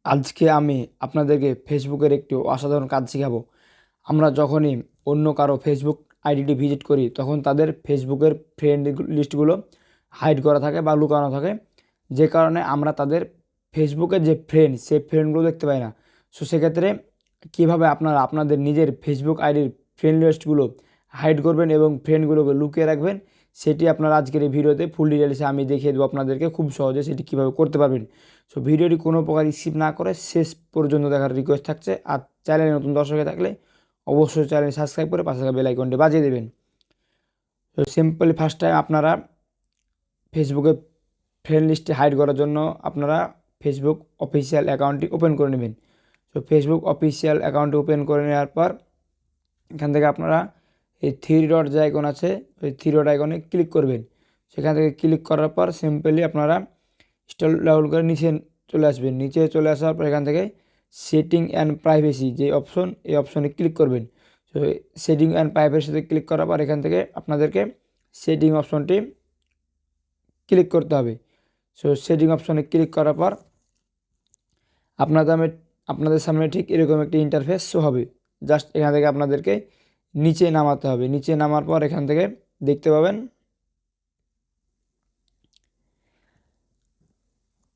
আজকে আমি আপনাদেরকে ফেসবুকের একটি অসাধারণ কাজ শেখাবো। আমরা যখনই অন্য কারো ফেসবুক আইডিটি ভিজিট করি তখন তাদের ফেসবুকের ফ্রেন্ড লিস্টগুলো হাইড করা থাকে বা লুকানো থাকে, যে কারণে আমরা তাদের ফেসবুকের যে ফ্রেন্ড সেই ফ্রেন্ডগুলো দেখতে পাই না। সো সেক্ষেত্রে কীভাবে আপনারা আপনাদের নিজের ফেসবুক আইডির ফ্রেন্ড লিস্টগুলো হাইড করবেন এবং ফ্রেন্ডগুলোকে লুকিয়ে রাখবেন, সেটি আপনারা আজকের এই ভিডিওতে ফুল ডিটেলসে আমি দেখিয়ে দেবো আপনাদেরকে খুব সহজে সেটি কীভাবে করতে পারবেন। সো ভিডিওটি কোনো প্রকার স্কিপ না করে শেষ পর্যন্ত দেখার রিকোয়েস্ট থাকছে। আর চ্যানেলে নতুন দর্শক হয়ে থাকলে অবশ্যই চ্যানেল সাবস্ক্রাইব করে পাশে থাকা বেল আইকনটি বাজিয়ে দেবেন। তো সিম্পলি ফার্স্ট টাইম আপনারা ফেসবুকে ফ্রেন্ড লিস্টে হাইড করার জন্য আপনারা ফেসবুক অফিসিয়াল অ্যাকাউন্টটি ওপেন করে নেবেন। তো ফেসবুক অফিসিয়াল অ্যাকাউন্টটি ওপেন করে নেওয়ার পর এখান থেকে আপনারা এই থ্রি ডট যে আইকন আছে ওই থ্রি ডট আইকনে ক্লিক করবেন। সেখান থেকে ক্লিক করার পর সিম্পলি আপনারা স্ক্রল ডাউন করে নিচে চলে আসবেন। নিচে চলে আসার পর এখান থেকে সেটিং অ্যান্ড প্রাইভেসি যে অপশন, এই অপশনে ক্লিক করবেন। তো সেটিং অ্যান্ড প্রাইভেসিতে ক্লিক করার পর এখান থেকে আপনাদেরকে সেটিং অপশনটি ক্লিক করতে হবে। সো সেটিং অপশনে ক্লিক করার পর আপনাদের সামনে ঠিক এরকম একটি ইন্টারফেস শো হবে। জাস্ট এখান থেকে আপনাদেরকে নিচে নামাতে হবে। নিচে নামার পর এখান থেকে দেখতে পাবেন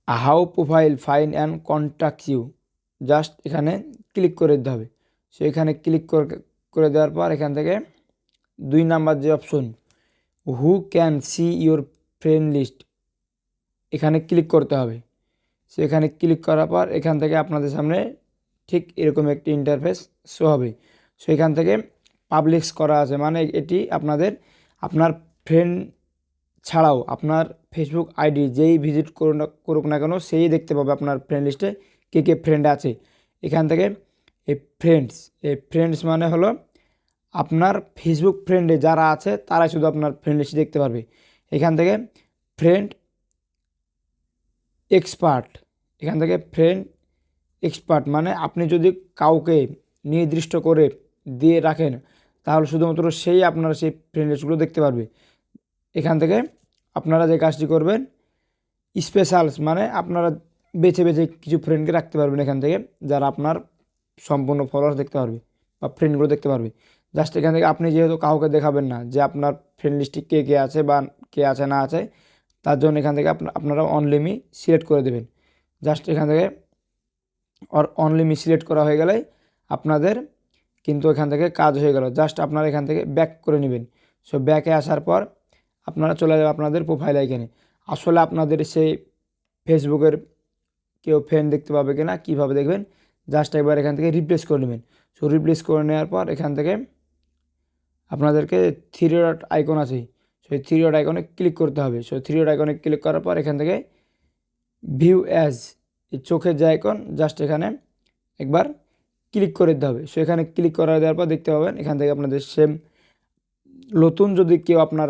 how profile fine and contact you. Just এখানে ক্লিক করে দিতে হবে। সো এখানে ক্লিক করে দেওয়ার পর এখান থেকে 2 নাম্বার যে option who can see your friend list, এখানে ক্লিক করতে হবে। সো এখানে ক্লিক করার পর এখান থেকে আপনাদের সামনে ঠিক এরকম একটি ইন্টারফেস শো হবে। সো এখান থেকে পাবলিশ করা আছে, মানে এটি আপনার ফ্রেন্ড ছাড়াও আপনার ফেসবুক আইডি যেই ভিজিট করুক না কেন সেই দেখতে পাবে আপনার ফ্রেন্ড লিস্টে কে কে ফ্রেন্ড আছে। এখান থেকে এই ফ্রেন্ডস মানে হলো আপনার ফেসবুক ফ্রেন্ডে যারা আছে তারাই শুধু আপনার ফ্রেন্ড লিস্ট দেখতে পারবে। এখান থেকে ফ্রেন্ড এক্সপার্ট, এখান থেকে ফ্রেন্ড এক্সপার্ট মানে আপনি যদি কাউকে নির্দিষ্ট করে দিয়ে রাখেন তাহলে শুধুমাত্র সেই আপনার সেই ফ্রেন্ড লিস্টগুলো দেখতে পারবে। এখান থেকে আপনারা যে কাজটি করবেন স্পেশালস মানে আপনারা বেছে বেছে কিছু ফ্রেন্ডকে রাখতে পারবেন এখান থেকে, যারা আপনার সম্পূর্ণ ফলোয়ার্স দেখতে পারবে বা ফ্রেন্ডগুলো দেখতে পারবে। জাস্ট এখান থেকে আপনি যেহেতু কাউকে দেখাবেন না যে আপনার ফ্রেন্ড লিস্টে কে কে আছে বা কে আছে না আছে, তার জন্য এখান থেকে আপনারা অনলিমি সিলেক্ট করে দেবেন। জাস্ট এখান থেকে অনলিমি সিলেক্ট করা হয়ে গেলে আপনাদের কিন্তু এখান থেকে কাজ হয়ে গেল। জাস্ট আপনারা এখান থেকে ব্যাক করে নেবেন। সো ব্যাকে আসার পর আপনারা চলে যাবেন আপনাদের প্রোফাইল আইকনে। আসলে আপনাদের সেই ফেসবুকের কেউ ফ্রেন্ড দেখতে পাবে কিনা কীভাবে দেখবেন, জাস্ট একবার এখান থেকে রিপ্লেস করে নেবেন। সো রিপ্লেস করে নেওয়ার পর এখান থেকে আপনাদেরকে থ্রি ডট আইকন আছে, সেই থ্রি ডট আইকনে ক্লিক করতে হবে। সো থ্রি ডট আইকনে ক্লিক করার পর এখান থেকে ভিউ অ্যাজ এই চোখের যে আইকন, জাস্ট এখানে একবার ক্লিক করে দিতে হবে। সো এখানে ক্লিক করে দেওয়ার পর দেখতে পাবেন এখান থেকে আপনাদের সেম নতুন যদি কেউ আপনার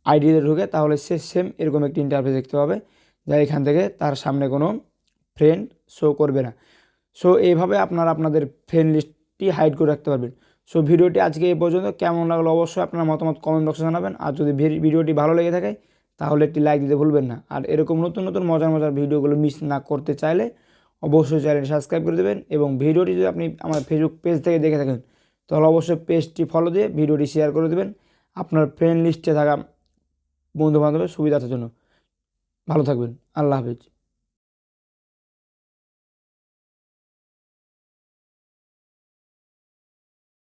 আইডিতে ঢুকে তাহলে সে সেম এরকম একটি ইন্টারফেস দেখতে পাবে, যা এখান থেকে তার সামনে কোনো ফ্রেন্ড শো করবে না। সো এইভাবে আপনারা আপনাদের ফ্রেন্ড লিস্টটি হাইড করে রাখতে পারবেন। সো ভিডিওটি আজকে এই পর্যন্ত। কেমন লাগলো অবশ্যই আপনার মতামত কমেন্ট বক্সে জানাবেন। আর যদি ভিডিওটি ভালো লেগে থাকে তাহলে একটি লাইক দিতে ভুলবেন না। আর এরকম নতুন নতুন মজার মজার ভিডিওগুলো মিস না করতে চাইলে অবশ্যই চ্যানেলটি সাবস্ক্রাইব করে দেবেন। এবং ভিডিওটি যদি আপনি আমার ফেসবুক পেজ থেকে দেখে থাকেন তাহলে অবশ্যই পেজটি ফলো দিয়ে ভিডিওটি শেয়ার করে দেবেন আপনার ফ্রেন্ড লিস্টে থাকা বন্ধুবান্ধবের সুবিধার জন্য। ভালো থাকবেন। আল্লাহ হাফেজ।